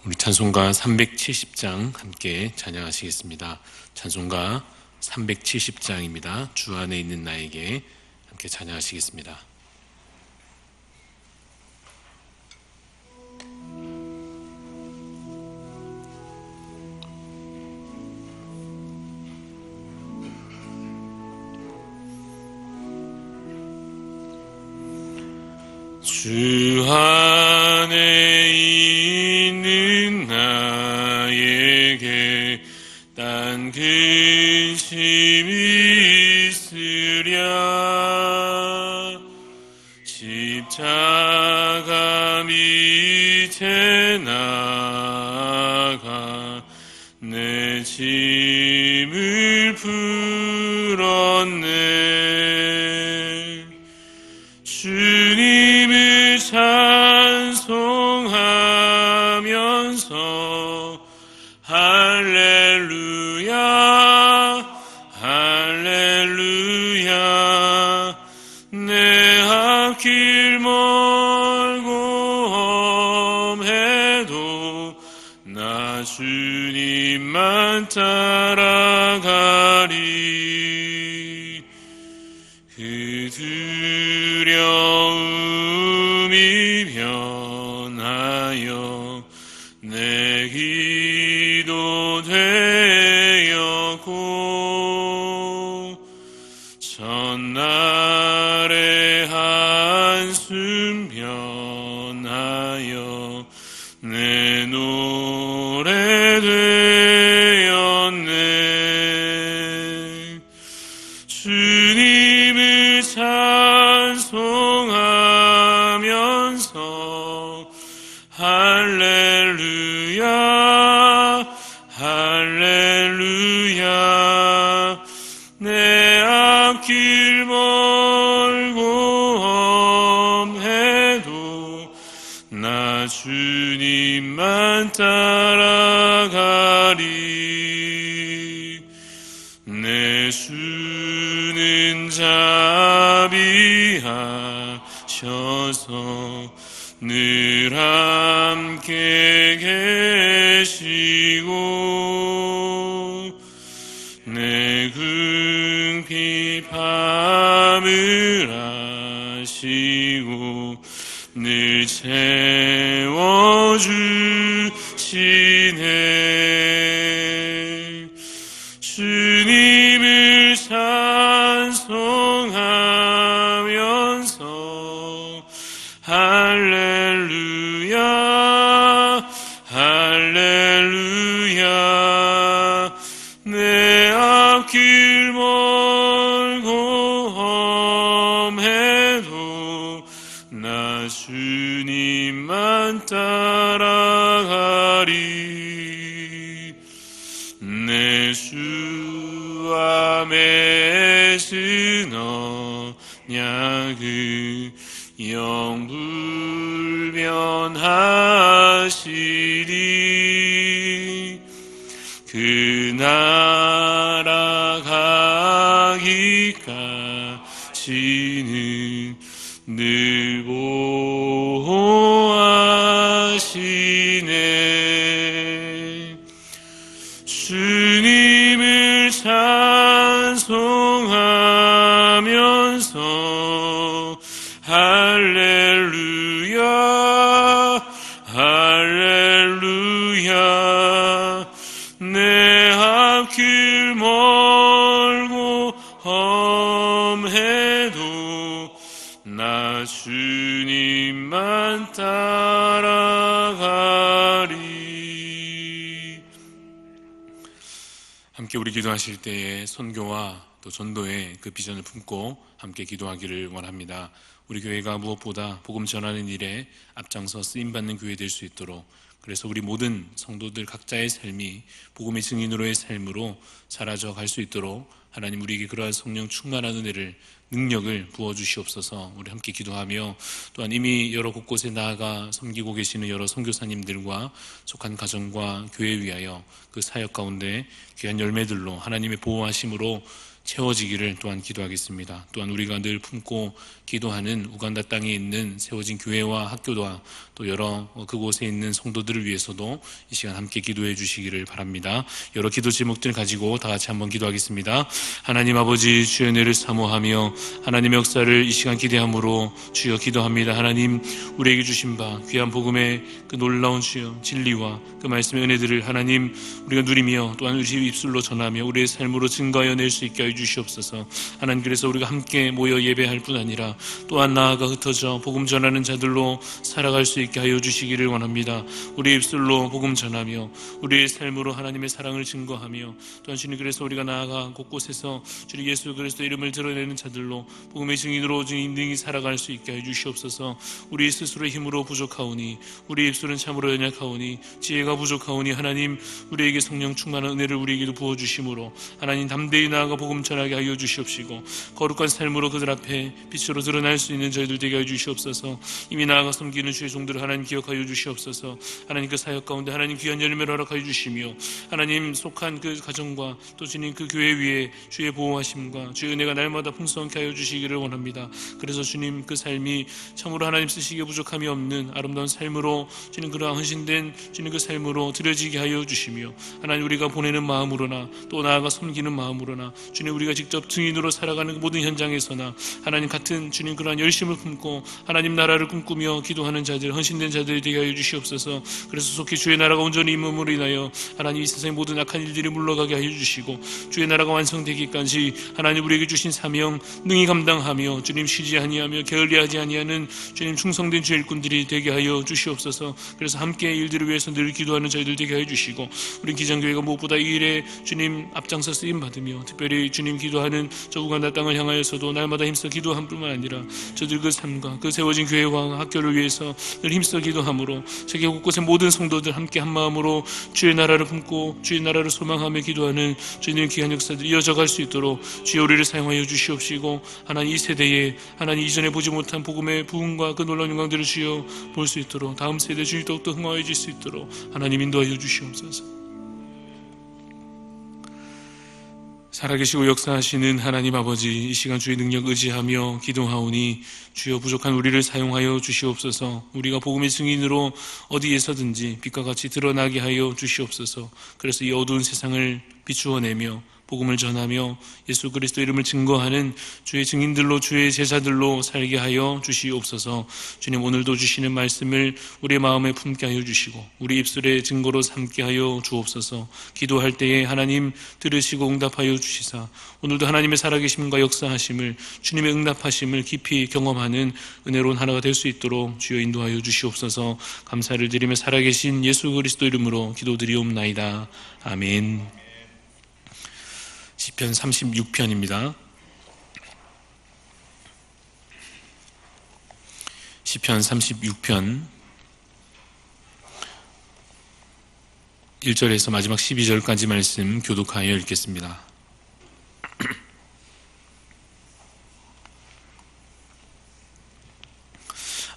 우리 찬송가 370장 함께 찬양하시겠습니다. 찬송가 370장입니다. 주 안에 있는 나에게 함께 찬양하시겠습니다. 주 안에 있는 나에게 딴 근심이 있으랴. 십자가 밑에 나가 내 짐을 풀었네. 주님을 찬송하면서 할렐루야 할렐루야. 내 앞길 멀고 험해도 나 주님만 따라가리. 그 두려움이 변하여 내 기도 되었고, 전날의 한숨 변하여 내 노래 되었네. 주님을 찬송하면서 할렐루야 할렐루야. 내 앞길 멀고 험해도 나 주님만 따라가리. 내 주는 자비하셔서 늘 함께 계시고, 내 궁핍함을 아시고 늘 채워주시네. 주님을 찬송하면서 할렐루야 할렐루야. 내 앞길 멀고 험해도 나 주님만 따라가리. 내 주와 맺은 언약을 영불변하시리. 그 나라 가기까지는 늘 보호하시네. 주님을 찬송하면서 할렐루야 할렐루야. 내 앞길 멀고 험해도 나 주님만 따라가리. 함께 우리 기도하실 때에 선교와 또 전도의 그 비전을 품고 함께 기도하기를 원합니다. 우리 교회가 무엇보다 복음 전하는 일에 앞장서 쓰임받는 교회 될 수 있도록, 그래서 우리 모든 성도들 각자의 삶이 복음의 증인으로의 삶으로 사라져 갈 수 있도록 하나님 우리에게 그러한 성령 충만한 은혜를, 능력을 부어주시옵소서. 우리 함께 기도하며, 또한 이미 여러 곳곳에 나아가 섬기고 계시는 여러 선교사님들과 속한 가정과 교회 위하여 그 사역 가운데 귀한 열매들로 하나님의 보호하심으로 채워지기를 또한 기도하겠습니다. 또한 우리가 늘 품고 기도하는 우간다 땅에 있는 세워진 교회와 학교와 또 여러 그곳에 있는 성도들을 위해서도 이 시간 함께 기도해 주시기를 바랍니다. 여러 기도 제목들 가지고 다 같이 한번 기도하겠습니다. 하나님 아버지, 주의 은혜를 사모하며 하나님의 역사를 이 시간 기대함으로 주여 기도합니다. 하나님, 우리에게 주신 바 귀한 복음의 그 놀라운 주여 진리와 그 말씀의 은혜들을 하나님 우리가 누리며 또한 우리 입술로 전하며 우리의 삶으로 증거하여 낼 수 있게 하여 주시옵소서. 하나님, 그래서 우리가 함께 모여 예배할 뿐 아니라 또한 나아가 흩어져 복음 전하는 자들로 살아갈 수 있게 하여 주시기를 원합니다. 우리의 입술로 복음 전하며 우리의 삶으로 하나님의 사랑을 증거하며 또한 주님, 그래서 우리가 나아가 곳곳에서 주님 예수 그리스도 이름을 드러내는 자들로 복음의 증인으로 주님 능히 살아갈 수 있게 하여 주시옵소서. 우리 스스로의 힘으로 부족하오니 우리 입술은 참으로 연약하오니 지혜가 부족하오니 하나님, 우리에게 성령 충만한 은혜를 우리에게도 부어주심으로 하나님 담대히 나아가 복음 전하게 하여 주시옵시고 거룩한 삶으로 그들 앞에 빛으로 드러날 수 있는 저희들 되게 하여 주시옵소서. 이미 나아가 섬기는 주의 종들을 하나님 기억하여 주시옵소서. 하나님, 그 사역 가운데 하나님 귀한 열매를 허락하여 주시며 하나님 속한 그 가정과 또 주님 그 교회 위에 주의 보호하심과 주의 은혜가 날마다 풍성하게 하여 주시기를 원합니다. 그래서 주님, 그 삶이 참으로 하나님 쓰시기에 부족함이 없는 아름다운 삶으로 주님 그러한 헌신된 주님 그 삶으로 드려지게 하여 주시며 하나님, 우리가 보내는 마음으로나 또 나아가 섬기는 마음으로나 주님, 우리가 직접 증인으로 살아가는 그 모든 현장에서나 하나님 같은 주님 그러한 열심을 품고 하나님 나라를 꿈꾸며 기도하는 자들, 헌신된 자들이 되게 하여 주시옵소서. 그래서 속히 주의 나라가 온전히 임함으로 인하여 하나님 이 세상의 모든 악한 일들이 물러가게 하여 주시고 주의 나라가 완성되기까지 하나님 우리에게 주신 사명 능히 감당하며 주님 쉬지 아니하며 게을리하지 아니하는 주님 충성된 주의 일꾼들이 되게 하여 주시옵소서. 그래서 함께 일들을 위해서 늘 기도하는 저희들 되게 하여 주시고 우리 기장교회가 무엇보다 이 일에 주님 앞장서 쓰임 받으며 특별히 주님 기도하는 저 우간다 땅을 향하여서도 날마다 힘써 기도한 뿐만 아니라 저들 그 삶과 그 세워진 교회와 학교를 위해서 늘 힘써 기도함으로 세계 곳곳의 모든 성도들 함께 한 마음으로 주의 나라를 품고 주의 나라를 소망하며 기도하는 주님의 귀한 역사들 이어져 갈 수 있도록 주의 우리를 사용하여 주시옵시고 하나님, 이 세대에 하나님 이전에 보지 못한 복음의 부흥과 그 놀라운 영광들을 주여 볼 수 있도록 다음 세대 주님 더욱더 흥화해질 수 있도록 하나님 인도하여 주시옵소서. 살아계시고 역사하시는 하나님 아버지, 이 시간 주의 능력 의지하며 기도하오니 주여 부족한 우리를 사용하여 주시옵소서. 우리가 복음의 증인으로 어디에서든지 빛과 같이 드러나게 하여 주시옵소서. 그래서 이 어두운 세상을 비추어내며 복음을 전하며 예수 그리스도 이름을 증거하는 주의 증인들로 주의 제자들로 살게 하여 주시옵소서. 주님, 오늘도 주시는 말씀을 우리의 마음에 품게 하여 주시고 우리 입술의 증거로 삼게 하여 주옵소서. 기도할 때에 하나님 들으시고 응답하여 주시사 오늘도 하나님의 살아계심과 역사하심을 주님의 응답하심을 깊이 경험하는 은혜로운 하나가 될 수 있도록 주여 인도하여 주시옵소서. 감사를 드리며 살아계신 예수 그리스도 이름으로 기도드리옵나이다. 아멘. 시편 36편입니다. 시편 36편 1절에서 마지막 12절까지 말씀 교독하여 읽겠습니다.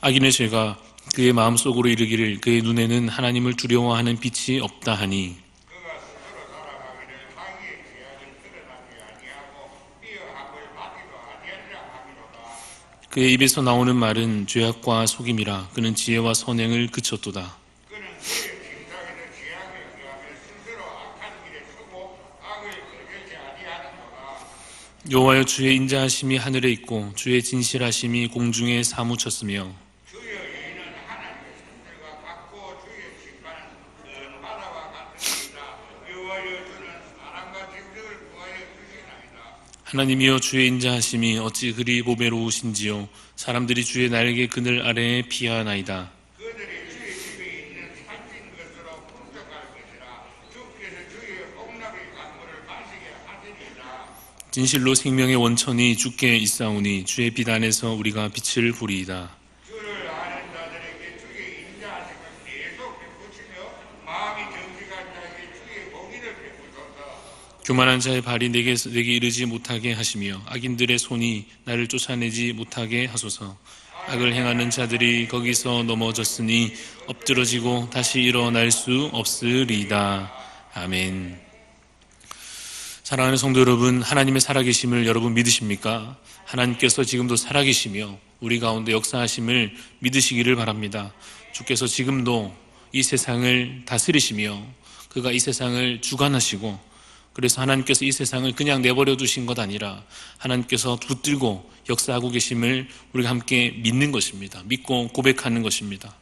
악인의 죄가 그의 마음속으로 이르기를 그의 눈에는 하나님을 두려워하는 빛이 없다 하니 그의 입에서 나오는 말은 죄악과 속임이라. 그는 지혜와 선행을 그쳤도다. 여호와여, 주의 인자하심이 하늘에 있고 주의 진실하심이 공중에 사무쳤으며 하나님이여, 주의 인자하심이 어찌 그리 보배로우신지요. 사람들이 주의 날개 그늘 아래에 피하나이다. 진실로 생명의 원천이 주께 있사오니 주의 빛 안에서 우리가 빛을 보리이다. 교만한 자의 발이 내게 이르지 못하게 하시며 악인들의 손이 나를 쫓아내지 못하게 하소서. 악을 행하는 자들이 거기서 넘어졌으니 엎드러지고 다시 일어날 수 없으리이다. 아멘. 사랑하는 성도 여러분, 하나님의 살아계심을 여러분 믿으십니까? 하나님께서 지금도 살아계시며 우리 가운데 역사하심을 믿으시기를 바랍니다. 주께서 지금도 이 세상을 다스리시며 그가 이 세상을 주관하시고, 그래서 하나님께서 이 세상을 그냥 내버려 두신 것 아니라 하나님께서 붙들고 역사하고 계심을 우리가 함께 믿는 것입니다. 믿고 고백하는 것입니다.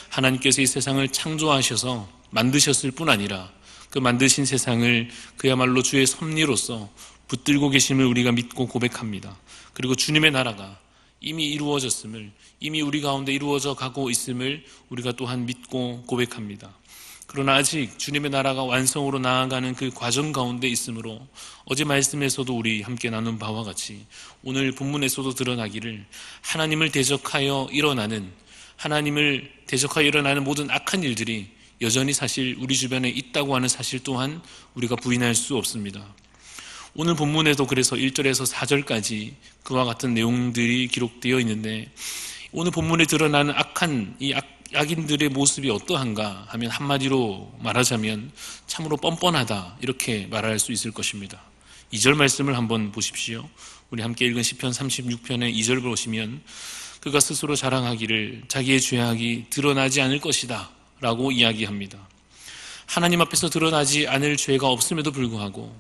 하나님께서 이 세상을 창조하셔서 만드셨을 뿐 아니라 그 만드신 세상을 그야말로 주의 섭리로서 붙들고 계심을 우리가 믿고 고백합니다. 그리고 주님의 나라가 이미 이루어졌음을, 이미 우리 가운데 이루어져 가고 있음을 우리가 또한 믿고 고백합니다. 그러나 아직 주님의 나라가 완성으로 나아가는 그 과정 가운데 있으므로 어제 말씀에서도 우리 함께 나눈 바와 같이 오늘 본문에서도 드러나기를 하나님을 대적하여 일어나는 모든 악한 일들이 여전히 사실 우리 주변에 있다고 하는 사실 또한 우리가 부인할 수 없습니다. 오늘 본문에도 그래서 1절에서 4절까지 그와 같은 내용들이 기록되어 있는데, 오늘 본문에 드러나는 악한 이 악인들의 모습이 어떠한가 하면 한마디로 말하자면 참으로 뻔뻔하다, 이렇게 말할 수 있을 것입니다. 2절 말씀을 한번 보십시오. 우리 함께 읽은 시편 36편의 2절 보시면 그가 스스로 자랑하기를 자기의 죄악이 드러나지 않을 것이다 라고 이야기합니다. 하나님 앞에서 드러나지 않을 죄가 없음에도 불구하고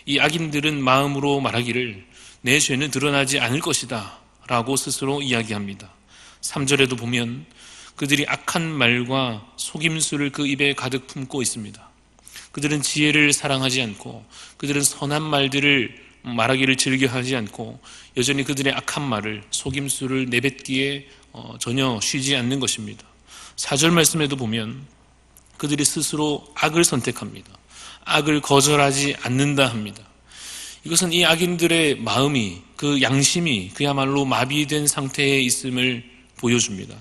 이 악인들은 마음으로 말하기를 내 죄는 드러나지 않을 것이다 라고 스스로 이야기합니다. 3절에도 보면 그들이 악한 말과 속임수를 그 입에 가득 품고 있습니다. 그들은 지혜를 사랑하지 않고 그들은 선한 말들을 말하기를 즐겨하지 않고 여전히 그들의 악한 말을, 속임수를 내뱉기에 전혀 쉬지 않는 것입니다. 4절 말씀에도 보면 그들이 스스로 악을 선택합니다. 악을 거절하지 않는다 합니다. 이것은 이 악인들의 마음이, 그 양심이 그야말로 마비된 상태에 있음을 보여줍니다.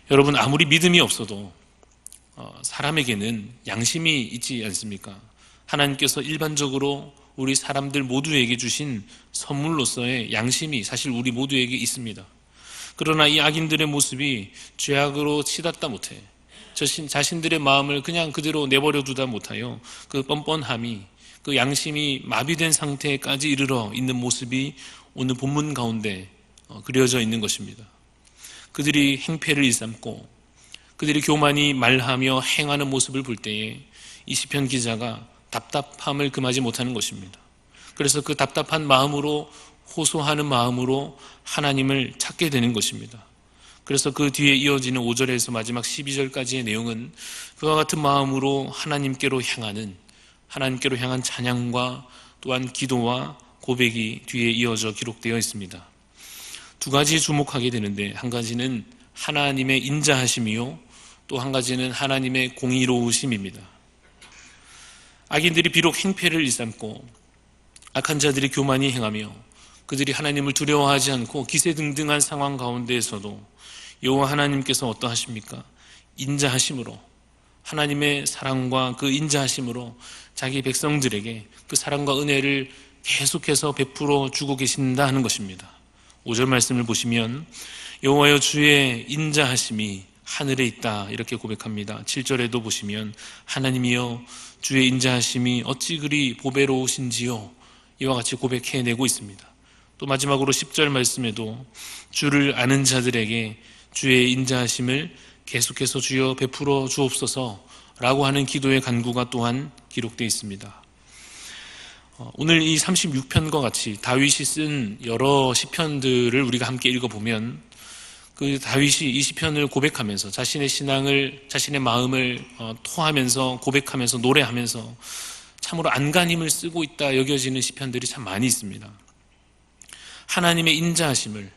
여러분, 아무리 믿음이 없어도 사람에게는 양심이 있지 않습니까? 하나님께서 일반적으로 우리 사람들 모두에게 주신 선물로서의 양심이 사실 우리 모두에게 있습니다. 그러나 이 악인들의 모습이 죄악으로 치닫다 못해 자신들의 마음을 그냥 그대로 내버려 두다 못하여 그 뻔뻔함이, 그 양심이 마비된 상태까지 이르러 있는 모습이 오늘 본문 가운데 그려져 있는 것입니다. 그들이 행패를 일삼고 그들이 교만히 말하며 행하는 모습을 볼 때에 이 시편 기자가 답답함을 금하지 못하는 것입니다. 그래서 그 답답한 마음으로, 호소하는 마음으로 하나님을 찾게 되는 것입니다. 그래서 그 뒤에 이어지는 5절에서 마지막 12절까지의 내용은 그와 같은 마음으로 하나님께로 향한 찬양과 또한 기도와 고백이 뒤에 이어져 기록되어 있습니다. 두 가지 주목하게 되는데, 한 가지는 하나님의 인자하심이요, 또 한 가지는 하나님의 공의로우심입니다. 악인들이 비록 행패를 일삼고 악한 자들이 교만히 행하며 그들이 하나님을 두려워하지 않고 기세등등한 상황 가운데에서도 여호와 하나님께서 어떠하십니까? 인자하심으로, 하나님의 사랑과 그 인자하심으로 자기 백성들에게 그 사랑과 은혜를 계속해서 베풀어 주고 계신다 하는 것입니다. 5절 말씀을 보시면 여호와여 주의 인자하심이 하늘에 있다, 이렇게 고백합니다. 7절에도 보시면 하나님이여 주의 인자하심이 어찌 그리 보배로우신지요, 이와 같이 고백해내고 있습니다. 또 마지막으로 10절 말씀에도 주를 아는 자들에게 주의 인자하심을 계속해서 주여 베풀어 주옵소서 라고 하는 기도의 간구가 또한 기록되어 있습니다. 오늘 이 36편과 같이 다윗이 쓴 여러 시편들을 우리가 함께 읽어보면 그 다윗이 이 시편을 고백하면서 자신의 신앙을, 자신의 마음을 토하면서 고백하면서 노래하면서 참으로 안간힘을 쓰고 있다 여겨지는 시편들이 참 많이 있습니다. 하나님의 인자하심을,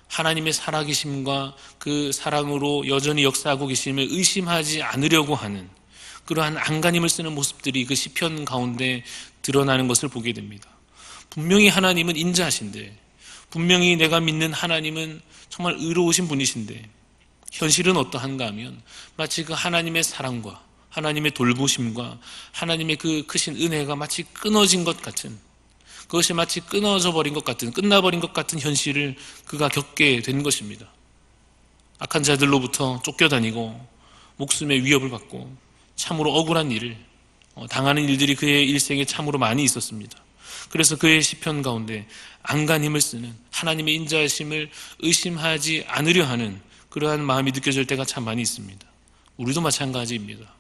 하나님의 살아계심과 그 사랑으로 여전히 역사하고 계심을 의심하지 않으려고 하는 그러한 안간힘을 쓰는 모습들이 그 시편 가운데 드러나는 것을 보게 됩니다. 분명히 하나님은 인자하신데, 분명히 내가 믿는 하나님은 정말 의로우신 분이신데, 현실은 어떠한가 하면 마치 그 하나님의 사랑과 하나님의 돌보심과 하나님의 그 크신 은혜가 마치 끊어진 것 같은, 그것이 마치 끊어져 버린 것 같은, 끝나버린 것 같은 현실을 그가 겪게 된 것입니다. 악한 자들로부터 쫓겨다니고 목숨의 위협을 받고 참으로 억울한 일을 당하는 일들이 그의 일생에 참으로 많이 있었습니다. 그래서 그의 시편 가운데 안간힘을 쓰는 하나님의 인자하심을 의심하지 않으려 하는 그러한 마음이 느껴질 때가 참 많이 있습니다. 우리도 마찬가지입니다.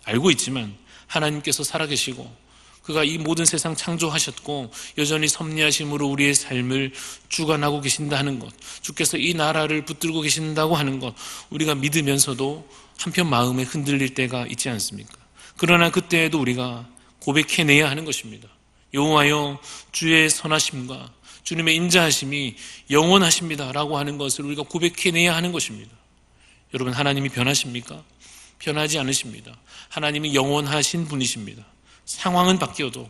알고 있지만 하나님께서 살아계시고 그가 이 모든 세상 창조하셨고 여전히 섭리하심으로 우리의 삶을 주관하고 계신다 하는 것, 주께서 이 나라를 붙들고 계신다고 하는 것, 우리가 믿으면서도 한편 마음에 흔들릴 때가 있지 않습니까? 그러나 그때에도 우리가 고백해내야 하는 것입니다. 여호와여, 주의 선하심과 주님의 인자하심이 영원하십니다 라고 하는 것을 우리가 고백해내야 하는 것입니다. 여러분, 하나님이 변하십니까? 변하지 않으십니다. 하나님이 영원하신 분이십니다. 상황은 바뀌어도,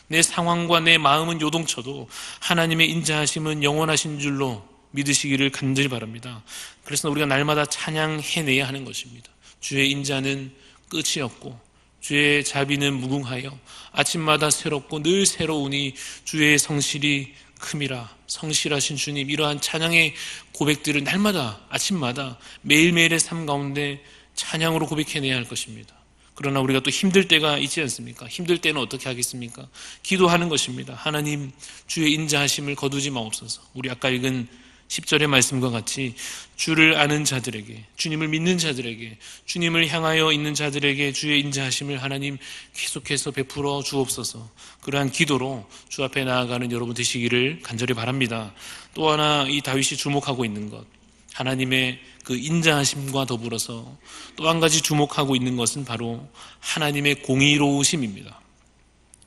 내 상황과 내 마음은 요동쳐도 하나님의 인자하심은 영원하신 줄로 믿으시기를 간절히 바랍니다. 그래서 우리가 날마다 찬양해내야 하는 것입니다. 주의 인자는 끝이 없고 주의 자비는 무궁하여 아침마다 새롭고 늘 새로우니 주의 성실이 큼이라. 성실하신 주님, 이러한 찬양의 고백들을 날마다 아침마다 매일매일의 삶 가운데 찬양으로 고백해내야 할 것입니다. 그러나 우리가 또 힘들 때가 있지 않습니까? 힘들 때는 어떻게 하겠습니까? 기도하는 것입니다. 하나님, 주의 인자하심을 거두지 마옵소서. 우리 아까 읽은 10절의 말씀과 같이 주를 아는 자들에게, 주님을 믿는 자들에게, 주님을 향하여 있는 자들에게 주의 인자하심을 하나님 계속해서 베풀어 주옵소서. 그러한 기도로 주 앞에 나아가는 여러분 되시기를 간절히 바랍니다. 또 하나 이 다윗이 주목하고 있는 것, 하나님의 그 인자하심과 더불어서 또 한 가지 주목하고 있는 것은 바로 하나님의 공의로우심입니다.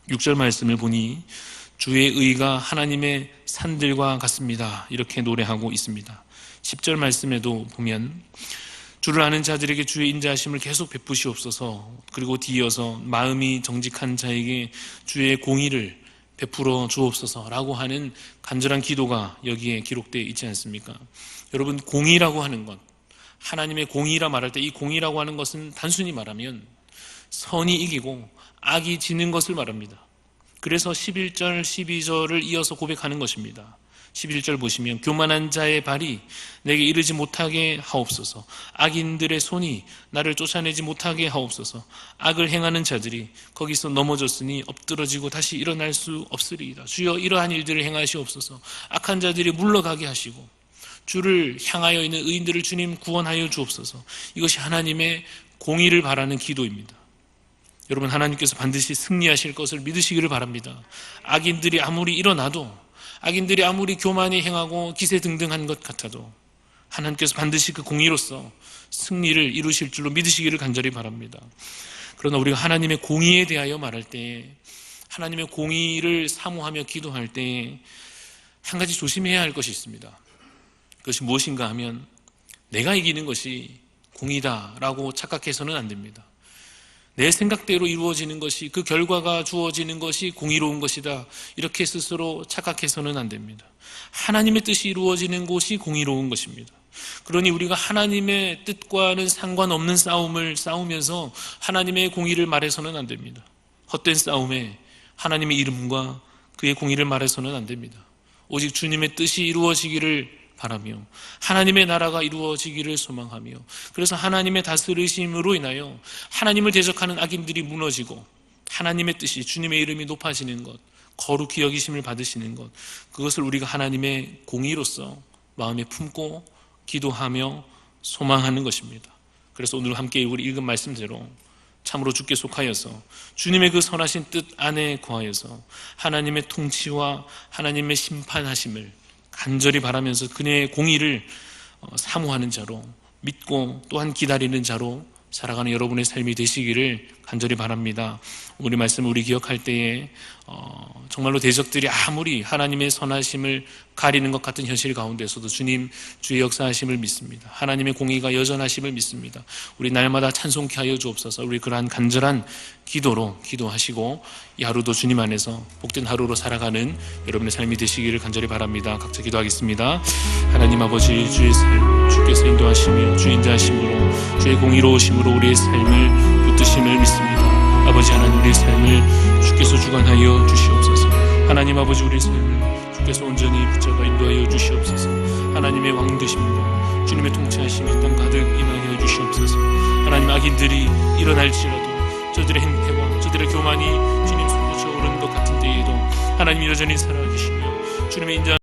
6절 말씀을 보니 주의 의가 하나님의 산들과 같습니다, 이렇게 노래하고 있습니다. 10절 말씀에도 보면 주를 아는 자들에게 주의 인자하심을 계속 베푸시옵소서, 그리고 뒤이어서 마음이 정직한 자에게 주의 공의를 베풀어 주옵소서라고 하는 간절한 기도가 여기에 기록되어 있지 않습니까? 여러분, 공의라고 하는 것, 하나님의 공의라 말할 때 이 공의라고 하는 것은 단순히 말하면 선이 이기고 악이 지는 것을 말합니다. 그래서 11절, 12절을 이어서 고백하는 것입니다. 11절 보시면 교만한 자의 발이 내게 이르지 못하게 하옵소서, 악인들의 손이 나를 쫓아내지 못하게 하옵소서. 악을 행하는 자들이 거기서 넘어졌으니 엎드러지고 다시 일어날 수 없으리이다. 주여, 이러한 일들을 행하시옵소서. 악한 자들이 물러가게 하시고 주를 향하여 있는 의인들을 주님 구원하여 주옵소서. 이것이 하나님의 공의를 바라는 기도입니다. 여러분, 하나님께서 반드시 승리하실 것을 믿으시기를 바랍니다. 악인들이 아무리 일어나도, 악인들이 아무리 교만히 행하고 기세등등한 것 같아도 하나님께서 반드시 그 공의로서 승리를 이루실 줄로 믿으시기를 간절히 바랍니다. 그러나 우리가 하나님의 공의에 대하여 말할 때, 하나님의 공의를 사모하며 기도할 때 한 가지 조심해야 할 것이 있습니다. 그것이 무엇인가 하면 내가 이기는 것이 공의다라고 착각해서는 안 됩니다. 내 생각대로 이루어지는 것이, 그 결과가 주어지는 것이 공의로운 것이다, 이렇게 스스로 착각해서는 안 됩니다. 하나님의 뜻이 이루어지는 곳이 공의로운 것입니다. 그러니 우리가 하나님의 뜻과는 상관없는 싸움을 싸우면서 하나님의 공의를 말해서는 안 됩니다. 헛된 싸움에 하나님의 이름과 그의 공의를 말해서는 안 됩니다. 오직 주님의 뜻이 이루어지기를 바라며 하나님의 나라가 이루어지기를 소망하며, 그래서 하나님의 다스리심으로 인하여 하나님을 대적하는 악인들이 무너지고 하나님의 뜻이, 주님의 이름이 높아지는 것, 거룩히 여기심을 받으시는 것, 그것을 우리가 하나님의 공의로서 마음에 품고 기도하며 소망하는 것입니다. 그래서 오늘 함께 우리 읽은 말씀대로 참으로 주께 속하여서 주님의 그 선하신 뜻 안에 거하여서 하나님의 통치와 하나님의 심판하심을 간절히 바라면서 그의 공의를 사모하는 자로, 믿고 또한 기다리는 자로 살아가는 여러분의 삶이 되시기를 간절히 바랍니다. 우리 말씀 우리 기억할 때에 정말로 대적들이 아무리 하나님의 선하심을 가리는 것 같은 현실 가운데서도 주님 주의 역사하심을 믿습니다. 하나님의 공의가 여전하심을 믿습니다. 우리 날마다 찬송케 하여 주옵소서. 우리 그러한 간절한 기도로 기도하시고 이 하루도 주님 안에서 복된 하루로 살아가는 여러분의 삶이 되시기를 간절히 바랍니다. 각자 기도하겠습니다. 하나님 아버지, 주의 삶 주께서 인도하시며 주의 인자하심으로 주의 공의로우심으로 우리의 삶을 붙드심을 믿습니다. 아버지 하나님, 우리의 삶을 주께서 주관하여 주시옵소서. 하나님 아버지, 우리의 삶을 주께서 온전히 붙잡아 인도하여 주시옵소서. 하나님의 왕 되심과 주님의 통치하심이 땅 가득 임하여 주시옵소서. 하나님, 악인들이 일어날지라도 저들의 행태와 자기들의 교만이 주님 솟구쳐 오르는 것 같은 때에도 하나님 여전히 살아계시며 주님의 인자